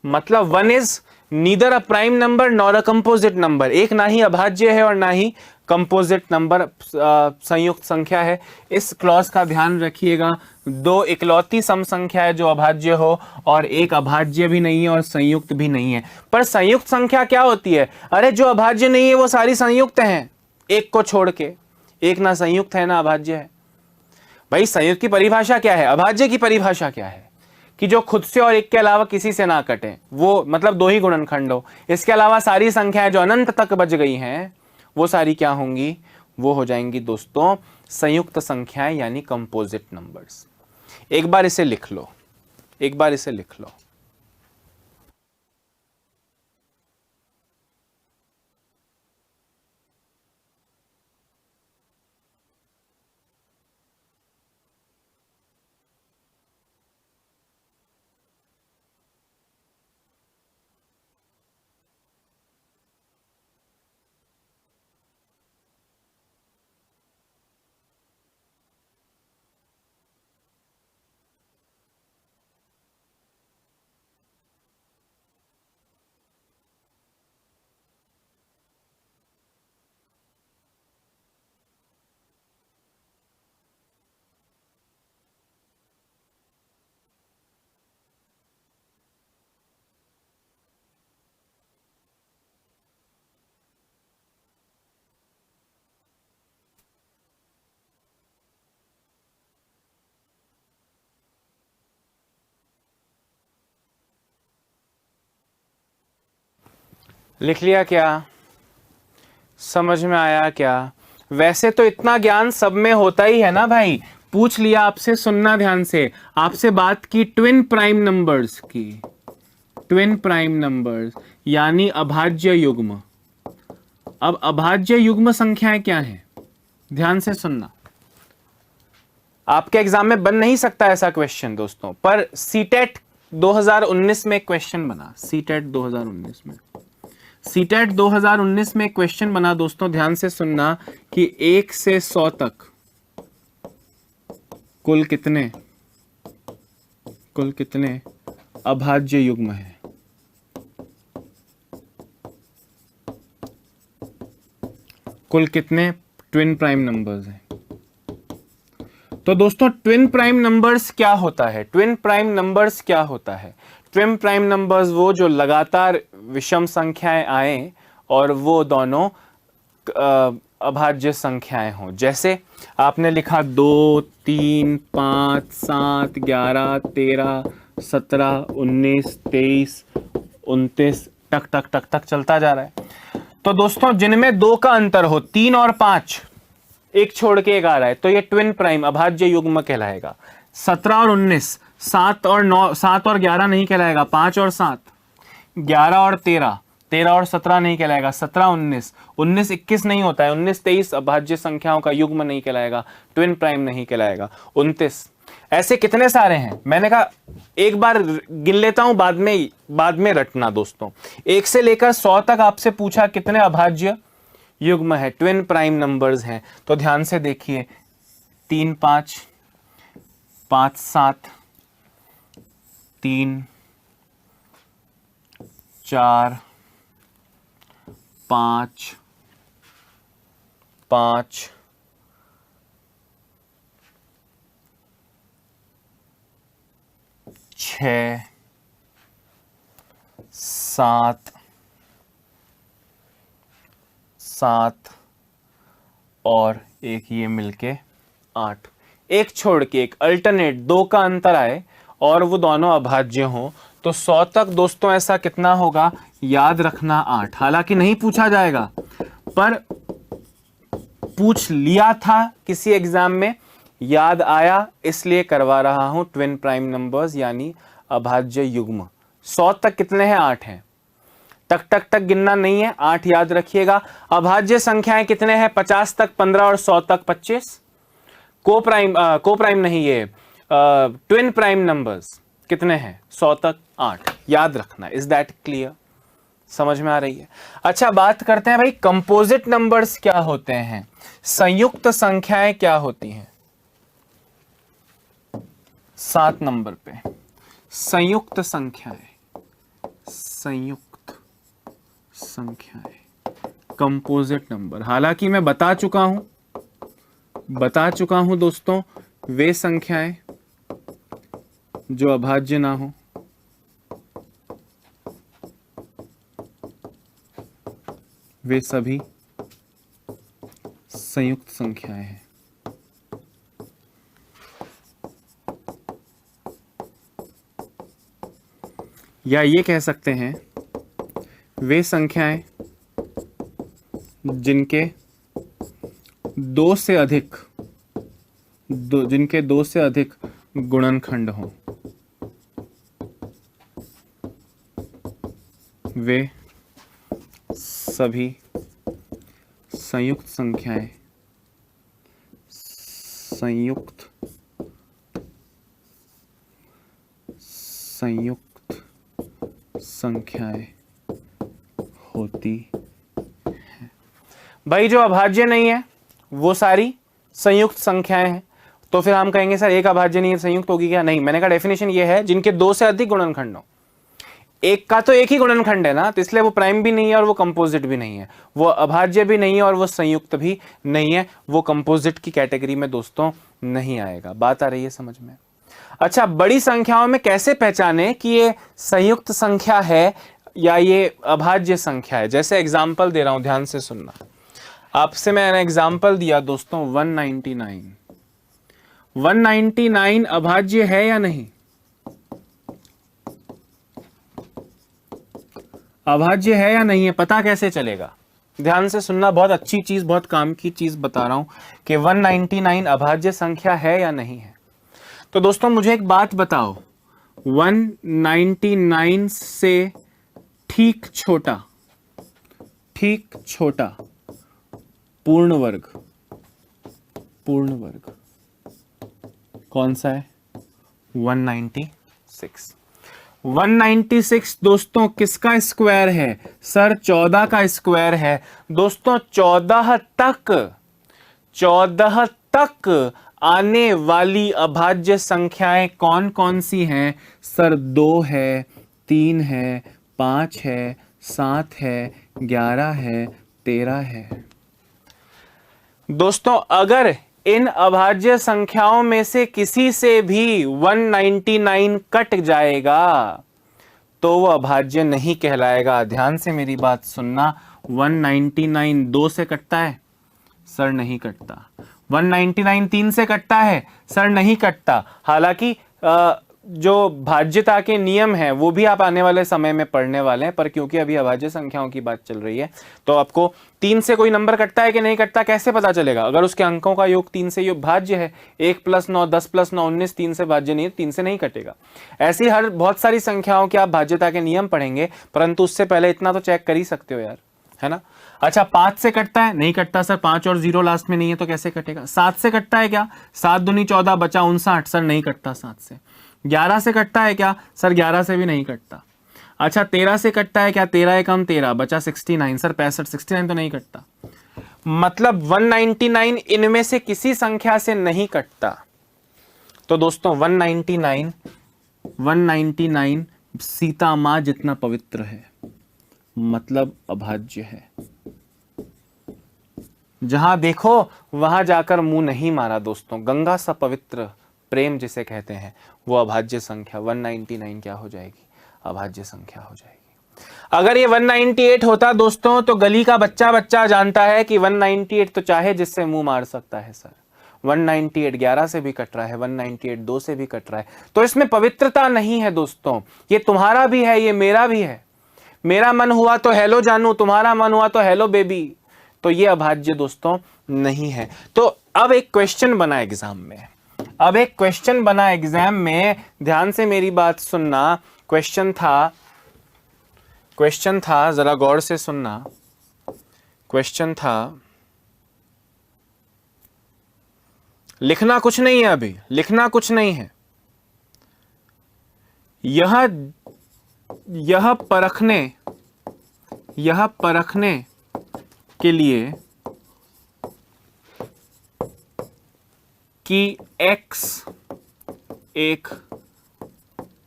मतलब 1 is neither a prime number nor a composite number, एक ना ही अभाज्य है और ना ही कंपोजिट नंबर संयुक्त संख्या है। इस क्लॉज का ध्यान रखिएगा। दो इकलौती सम संख्या है जो अभाज्य हो, और एक अभाज्य भी नहीं है और संयुक्त भी नहीं है। पर संयुक्त संख्या क्या होती है? अरे जो अभाज्य नहीं है वो सारी संयुक्त हैं, एक को छोड़ के। एक ना संयुक्त है ना अभाज्य है। भाई संयुक्त की परिभाषा क्या है? अभाज्य की परिभाषा क्या है? कि जो खुद से और एक के अलावा किसी से ना कटे, वो मतलब दो ही गुणनखंड हो। इसके अलावा सारी संख्याएं जो अनंत तक बच गई हैं वो सारी क्या होंगी? वो हो जाएंगी दोस्तों संयुक्त संख्याएं, यानी कंपोजिट नंबर्स। एक बार इसे लिख लो, एक बार इसे लिख लो। लिख लिया क्या? समझ में आया क्या? वैसे तो इतना ज्ञान सब में होता ही है ना भाई। पूछ लिया आपसे, सुनना ध्यान से। आपसे बात की ट्विन प्राइम नंबर्स की, ट्विन प्राइम नंबर्स यानी अभाज्य युग्म। अब अभाज्य युग्म संख्याएं क्या हैं? ध्यान से सुनना। आपके एग्जाम में बन नहीं सकता ऐसा क्वेश्चन दोस्तों, पर सीटेट 2019 में क्वेश्चन बना। सीटेट 2019 में, सीटेट 2019 में क्वेश्चन बना दोस्तों, ध्यान से सुनना कि 1 से 100 तक कुल कितने अभाज्य युग्म हैं? कुल कितने ट्विन प्राइम नंबर्स हैं? तो दोस्तों ट्विन प्राइम नंबर्स क्या होता है? ट्विन प्राइम नंबर्स क्या होता है? ट्विन प्राइम नंबर्स वो जो लगातार विषम संख्याएं आए और वो दोनों अभाज्य संख्याएं हों। जैसे आपने लिखा 2, 3, 5, 7, 11, 13, 17, 19, 23, 29, टक टक टक टक चलता जा रहा है। तो दोस्तों जिनमें दो का अंतर हो, 3 और 5, एक छोड़ के एक आ रहा है, तो ये ट्विन प्राइम अभाज्य युग्म कहलाएगा। 17 और 19, 7 और 9, 7 और 11 नहीं कहलाएगा, 5 और 7, 11 और 13, 13 और 17 नहीं कहलाएगा, 17, 19, 19, 21 नहीं होता है, 19, 23 अभाज्य संख्याओं का युग्म नहीं कहलाएगा, ट्विन प्राइम नहीं कहलाएगा। 29, ऐसे कितने सारे हैं? मैंने कहा एक बार गिन लेता हूं, बाद में रटना दोस्तों। 1 से लेकर 100 तक आपसे पूछा कितने अभाज्य युग्म है, ट्विन प्राइम नंबर्स हैं। तो ध्यान से देखिए, 3, 5, 5, 7, 3, 4, 5, 5, 6, 7, 7 और एक ये मिलके 8। एक छोड़ के एक, अल्टरनेट, दो का अंतर आए और वो दोनों अभाज्य हों, तो 100 तक दोस्तों ऐसा कितना होगा? याद रखना 8। हालांकि नहीं पूछा जाएगा, पर पूछ लिया था किसी एग्जाम में, याद आया इसलिए करवा रहा हूं। ट्विन प्राइम नंबर्स यानी अभाज्य युग्म। 100 तक कितने हैं? 8 हैं। टक टक टक गिनना नहीं है, 8 याद रखिएगा। अभाज्य संख्याएं कितने हैं? 50 तक 15 और 100 तक 25। को प्राइम नहीं, ये ट्विन प्राइम नंबर्स कितने हैं? 100 तक 8 याद रखना। Is that clear? समझ में आ रही है? अच्छा, बात करते हैं भाई कंपोजिट नंबर्स क्या होते हैं, संयुक्त संख्याएं क्या होती हैं। 7 नंबर पे संयुक्त संख्याएं, संयुक्त संख्याएं, कंपोजिट नंबर। हालांकि मैं बता चुका हूं दोस्तों, वे संख्याएं जो अभाज्य ना हो, वे सभी संयुक्त संख्याएं हैं। या ये कह सकते हैं, वे संख्याएं जिनके दो से अधिक गुणनखंड हों, वे सभी संयुक्त संख्याएं होती हैं। भाई जो अभाज्य नहीं है वो सारी संयुक्त संख्याएं हैं। तो फिर हम कहेंगे सर एक अभाज्य नहीं है, संयुक्त होगी क्या? नहीं, मैंने कहा डेफिनेशन ये है जिनके दो से अधिक गुणनखंड हो। एक का तो एक ही गुणनखंड है ना, तो इसलिए वो प्राइम भी नहीं है और वो कंपोजिट भी नहीं है, वो अभाज्य भी नहीं है और वो संयुक्त भी नहीं है, वो कंपोजिट की कैटेगरी में दोस्तों नहीं आएगा। बात आ रही है समझ में? अच्छा, बड़ी संख्याओं में कैसे पहचाने कि ये संयुक्त संख्या है या ये अभाज्य संख्या है? जैसे एग्जाम्पल दे रहा हूं, ध्यान से सुनना। आपसे मैंने एग्जाम्पल दिया दोस्तों 199। 199 अभाज्य है या नहीं? अभाज्य है या नहीं है, पता कैसे चलेगा? ध्यान से सुनना, बहुत अच्छी चीज, बहुत काम की चीज बता रहा हूं कि 199 अभाज्य संख्या है या नहीं है। तो दोस्तों मुझे एक बात बताओ, 199 से ठीक छोटा पूर्ण वर्ग कौन सा है? 196। 196 दोस्तों किसका स्क्वायर है? सर 14 का स्क्वायर है। दोस्तों 14 तक आने वाली अभाज्य संख्याएं कौन कौन सी हैं? सर 2 है, 3 है, 5 है, 7 है, 11 है, 13 है। दोस्तों अगर इन अभाज्य संख्याओं में से किसी से भी 199 कट जाएगा तो वो अभाज्य नहीं कहलाएगा। ध्यान से मेरी बात सुनना, 199 2 से कटता है? सर नहीं कटता। 199 3 से कटता है? सर नहीं कटता। हालांकि जो भाज्यता के नियम हैं वो भी आप आने वाले समय में पढ़ने वाले हैं, पर क्योंकि अभी अभाज्य संख्याओं की बात चल रही है तो आपको 3 से कोई नंबर कटता है कि नहीं कटता कैसे पता चलेगा? अगर उसके अंकों का योग 3 से योग भाज्य है, 1 + 9 10 + 9 19, 3 से भाज्य नहीं है, 3 से नहीं कटेगा। ऐसी हर बहुत सारी संख्याओं के आप भाज्यता के नियम पढ़ेंगे, परंतु उससे पहले इतना तो चेक कर ही सकते हो यार, है ना? अच्छा, 5 से कटता है? नहीं कटता सर, 5 और 0 लास्ट में नहीं है तो कैसे कटेगा? 7 से कटता है क्या? 7 दूनी 14 बचा 59, सर नहीं कटता 7 से। 11 से कटता है क्या? सर 11 से भी नहीं कटता। अच्छा 13 से कटता है क्या? 13 एकम 13 बचा 69, सर 65, 69 तो नहीं कटता। मतलब 199 इनमें से किसी संख्या से नहीं कटता। तो दोस्तों 199 सीता मां जितना पवित्र है, मतलब अभाज्य है। जहां देखो वहां जाकर मुंह नहीं मारा दोस्तों। गंगा सा पवित्र प्रेम जिसे कहते हैं वो अभाज्य संख्या 199 क्या हो जाएगी? अभाज्य संख्या हो जाएगी। अगर ये 198 होता दोस्तों तो गली का बच्चा जानता है कि 198 तो चाहे जिससे मुंह मार सकता है सर। 198 11 से भी कट रहा है, 198 2 से भी कट रहा है, तो इसमें पवित्रता नहीं है दोस्तों। ये तुम्हारा भी है, ये मेरा भी है। मेरा मन हुआ तो हेलो जानू, तुम्हारा मन हुआ तो हेलो बेबी। तो ये अभाज्य दोस्तों नहीं है। तो अब एक क्वेश्चन बना एग्जाम में, ध्यान से मेरी बात सुनना। क्वेश्चन था, जरा गौर से सुनना। क्वेश्चन था, लिखना कुछ नहीं है, अभी लिखना कुछ नहीं है। यह परखने के लिए कि x एक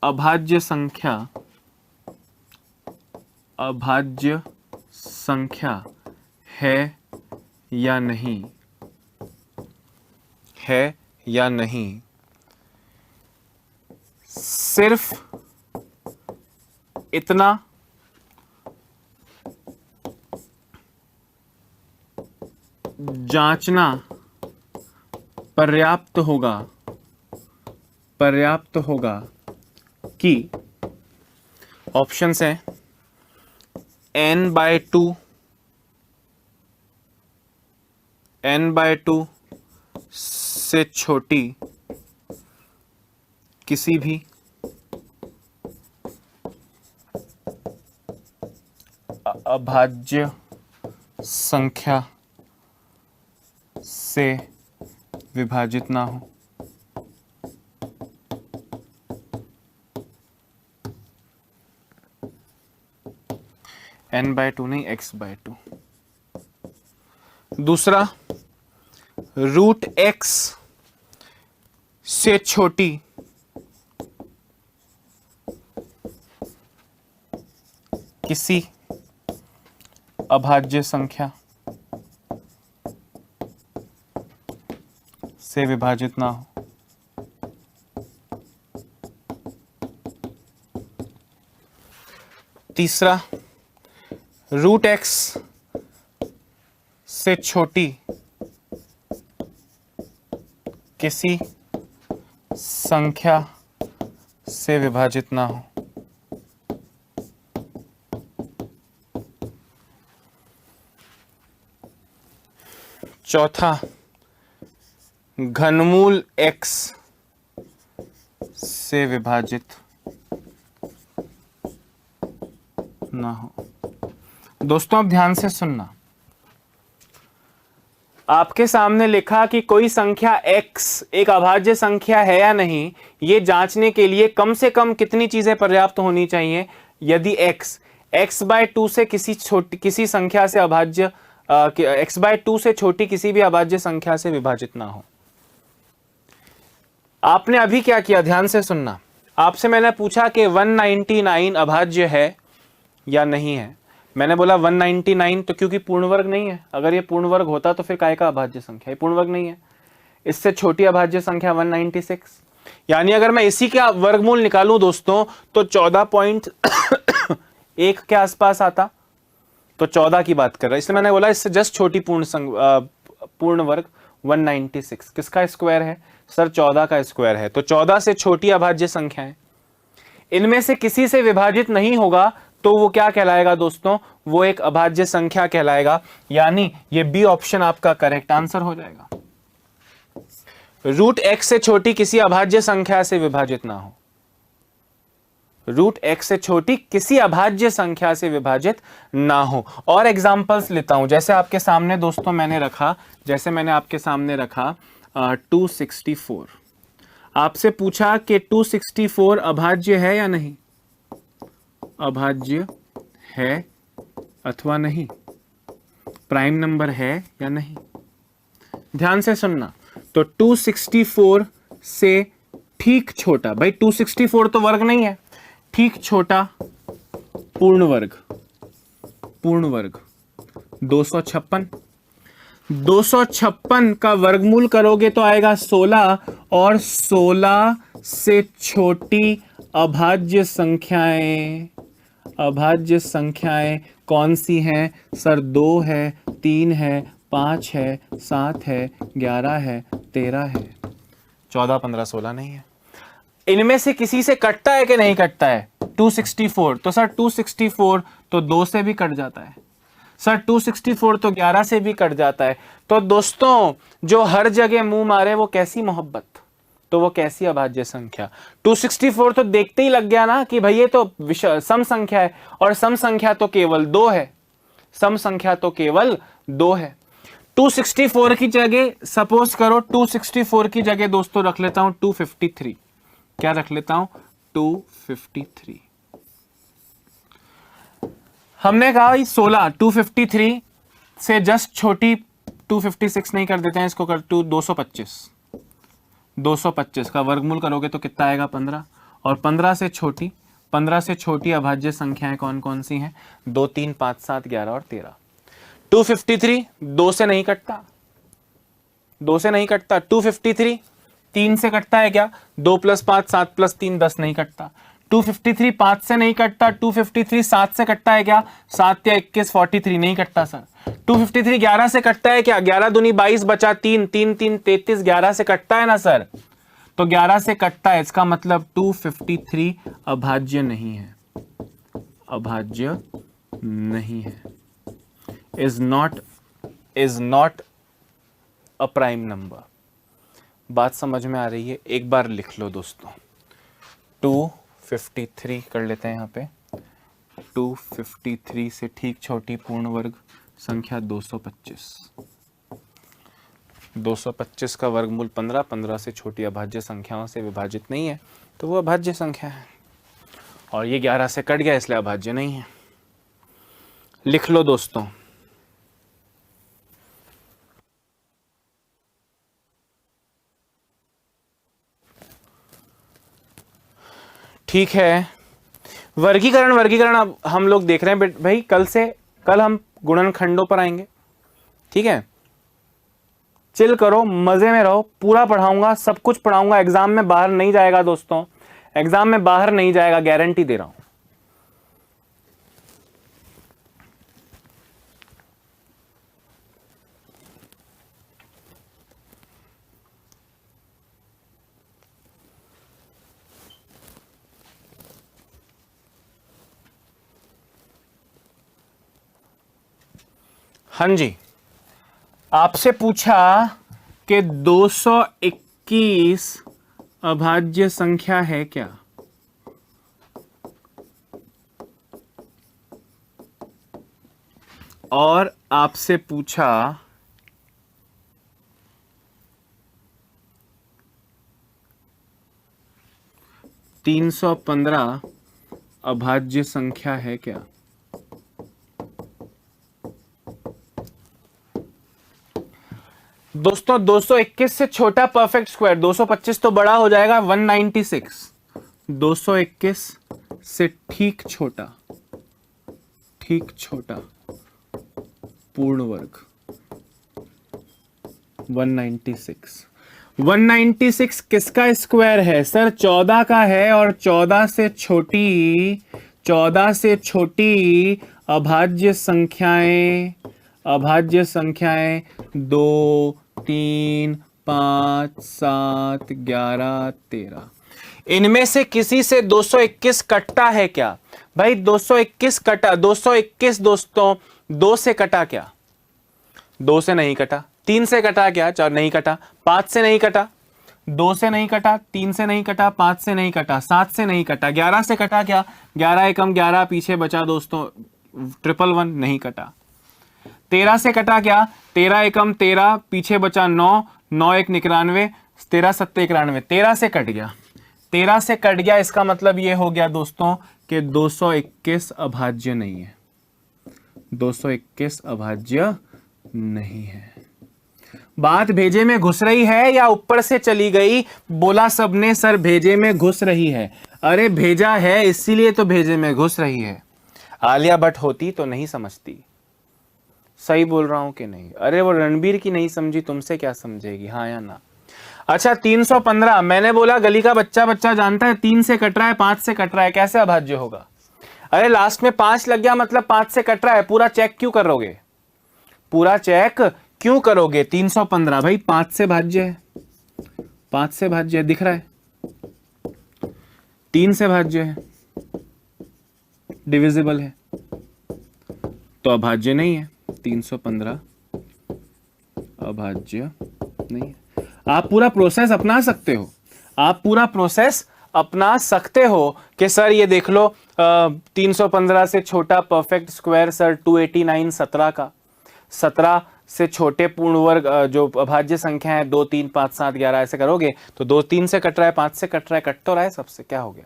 अभाज्य संख्या है या नहीं, है या नहीं, सिर्फ इतना जांचना पर्याप्त होगा कि ऑप्शंस हैं n/2 से छोटी किसी भी अभाज्य संख्या से विभाजित ना हो। n/2 नहीं, x/2। दूसरा, √x से छोटी किसी अभाज्य संख्या से विभाजित ना हो। तीसरा, √x से छोटी किसी संख्या से विभाजित ना हो। चौथा, घनमूल x से विभाजित ना हो। दोस्तों अब ध्यान से सुनना, आपके सामने लिखा कि कोई संख्या x एक अभाज्य संख्या है या नहीं, ये जांचने के लिए कम से कम कितनी चीजें पर्याप्त होनी चाहिए। यदि x/2 से किसी संख्या से अभाज्य x/2 से छोटी किसी भी अभाज्य संख्या से विभाजित ना हो। आपने अभी क्या किया, ध्यान से सुनना। आपसे मैंने पूछा कि 199 अभाज्य है या नहीं है। मैंने बोला 199 तो क्योंकि पूर्ण वर्ग नहीं है। अगर ये पूर्ण वर्ग होता तो फिर काय का अभाज्य संख्या, ये पूर्ण वर्ग नहीं है। इससे छोटी अभाज्य संख्या 196, यानी अगर मैं इसी का वर्गमूल निकालूं दोस्तों तो 14.1 के आसपास आता। तो 14 की बात कर रहा है, इसलिए मैंने बोला इससे जस्ट छोटी पूर्ण वर्ग 196 किसका स्क्वायर है सर, 14 का स्क्वायर है। तो 14 से छोटी अभाज्य संख्या है, इनमें से किसी से विभाजित नहीं होगा तो वो क्या कहलाएगा दोस्तों, वो एक अभाज्य संख्या कहलाएगा। यानी ये बी ऑप्शन आपका करेक्ट आंसर हो जाएगा। √x से छोटी किसी अभाज्य संख्या से विभाजित ना हो, √x से छोटी किसी अभाज्य संख्या से विभाजित ना हो। और एग्जांपल्स लेता हूं, जैसे आपके सामने दोस्तों मैंने रखा, जैसे मैंने आपके सामने रखा 264। आपसे पूछा कि 264 अभाज्य है या नहीं, अभाज्य है अथवा नहीं, प्राइम नंबर है या नहीं। ध्यान से सुनना, तो 264 से ठीक छोटा, भाई 264 तो वर्ग नहीं है, ठीक छोटा पूर्ण वर्ग 256। 256 का वर्गमूल करोगे तो आएगा 16, और 16 से छोटी अभाज्य संख्याएं कौन सी हैं सर, 2 है, 3 है, 5 है, 7 है, 11 है, 13 है। 14, 15, 16 नहीं है। इनमें से किसी से कटता है कि नहीं कटता है 264, तो सर 264 तो 2 से भी कट जाता है सर, 264 तो 11 से भी कट जाता है। तो दोस्तों जो हर जगह मुंह मारे वो कैसी मोहब्बत, तो वो कैसी अभाज्य संख्या। 264 तो देखते ही लग गया ना कि भाई ये तो सम संख्या है, और सम संख्या तो केवल 2 है, सम संख्या तो केवल 2 है। 264 की जगह सपोज करो, 264 की जगह दोस्तों रख लेता हूं 253। क्या रख लेता हूं 253। हमने कहा 16 253 से जस्ट छोटी 256 नहीं कर देते हैं, इसको कर 225 का वर्गमूल करोगे तो कितना आएगा 15, और 15 से छोटी 15 से छोटी अभाज्य संख्याएं कौन कौन सी हैं? 2, 3, 5, 7, 11 और 13। 253 2 से नहीं कटता, 2 से नहीं कटता। 253 3 से कटता है क्या? 2 + 5 7 + 3 10 नहीं कटता। 253 5 से नहीं कटता। 253 7 से कटता है क्या? 7 या 21 43 नहीं कटता सर। 253 11 से कटता है क्या? 11 दूनी 22 बचा 3 3 3 33 11 से कटता है ना सर, तो 11 से कटता है, इसका मतलब 253 अभाज्य नहीं है, अभाज्य नहीं है, is not a prime number. बात समझ में आ रही है? एक बार लिख लो दोस्तों, 253 कर लेते हैं यहाँ पे। 253 से ठीक छोटी पूर्ण वर्ग संख्या 225। 225 का वर्गमूल 15, 15 से छोटी अभाज्य संख्याओं से विभाजित नहीं है, तो वो अभाज्य संख्या है। और ये 11 से कट गया इसलिए अभाज्य नहीं है। लिख लो दोस्तों, ठीक है। वर्गीकरण अब हम लोग देख रहे हैं भाई, कल हम गुणनखंडों पर आएंगे, ठीक है। चिल करो, मजे में रहो, पूरा पढ़ाऊंगा, सब कुछ पढ़ाऊंगा, एग्जाम में बाहर नहीं जाएगा दोस्तों, एग्जाम में बाहर नहीं जाएगा, गारंटी दे रहा हूं। हाँ जी, आपसे पूछा कि 221 अभाज्य संख्या है क्या? और आपसे पूछा 315 अभाज्य संख्या है क्या? दोस्तों 221 से छोटा परफेक्ट स्क्वायर, 225 तो बड़ा हो जाएगा, 196। 221 से ठीक छोटा पूर्ण वर्ग 196। 196 किसका स्क्वायर है सर? 14 का है, और 14 से छोटी अभाज्य संख्याएं 2 3 5 7 11 13। इनमें से किसी से 221 कटता है क्या भाई? 221 कटा, 221 दोस्तों 2 से कटा क्या? 2 से नहीं कटा। 3 से कटा क्या? 4 नहीं कटा। 5 से नहीं कटा, 2 से नहीं कटा, 3 से नहीं कटा, 5 से नहीं कटा, 7 से नहीं कटा, 11 से कटा क्या? 11 एकम 11 पीछे बचा दोस्तों 111 नहीं कटा। 13 से कटा क्या? 13 एकम 13 पीछे बचा 9, 9 1 91, 13 7 91, 13 से कट गया, 13 से कट गया, इसका मतलब ये हो गया दोस्तों कि 221 अभाज्य नहीं है, 221 अभाज्य नहीं है। बात भेजे में घुस रही है या ऊपर से चली गई? बोला सबने सर भेजे में घुस रही है। अरे भेजा है इसीलिए तो भेजे में घुस रही है। आलिया भट्ट होती तो नहीं समझती। सही बोल रहा हूं कि नहीं? अरे वो रणबीर की नहीं समझी, तुमसे क्या समझेगी? हाँ या ना? अच्छा 315, मैंने बोला गली का बच्चा जानता है 3 से कट रहा है, 5 से कट रहा है, कैसे अभाज्य होगा? अरे लास्ट में 5 लग गया मतलब 5 से कट रहा है, पूरा चेक क्यों करोगे? पूरा चेक क्यों करोगे? 315 भाई 5 से भाज्य है, 5 से भाज्य है, दिख रहा है, 3 से भाज्य है, डिविजिबल है, तो अभाज्य नहीं है। 315 अभाज्य नहीं है। आप पूरा प्रोसेस अपना सकते हो, आप पूरा प्रोसेस अपना सकते हो कि सर ये देख लो 315 से छोटा परफेक्ट स्क्वायर सर 289 17 का, 17 से छोटे पूर्ण वर्ग जो अभाज्य संख्या है 2 3 5 7 11 ऐसे करोगे तो 2 3 से कट रहा है, 5 से कट रहा है, कट तो रहा है सबसे, क्या हो गया?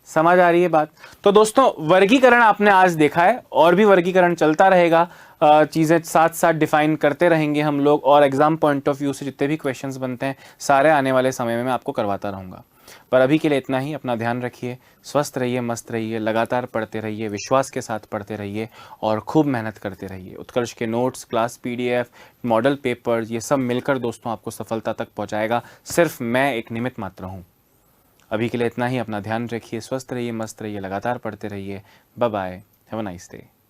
समझ आ रही है बात? तो दोस्तों वर्गीकरण आपने आज देखा है, और भी वर्गीकरण चलता रहेगा, चीजें साथ साथ डिफाइन करते रहेंगे हम लोग, और एग्जाम पॉइंट ऑफ व्यू से जितने भी क्वेश्चंस बनते हैं सारे आने वाले समय में मैं आपको करवाता रहूंगा। पर अभी के लिए इतना ही। अपना ध्यान रखिए, स्वस्थ रहिए, मस्त रहिए, लगातार पढ़ते रहिए, विश्वास के साथ पढ़ते रहिए और खूब मेहनत करते रहिए। उत्कर्ष के notes, class PDF, model papers, ये सब मिलकर दोस्तों आपको सफलता तक पहुंचाएगा। सिर्फ मैं एक निमित्त मात्र हूँ। अभी के लिए इतना ही। अपना ध्यान रखिए, स्वस्थ रहिए, मस्त रहिए, लगातार पढ़ते रहिए। Bye bye, have a nice day.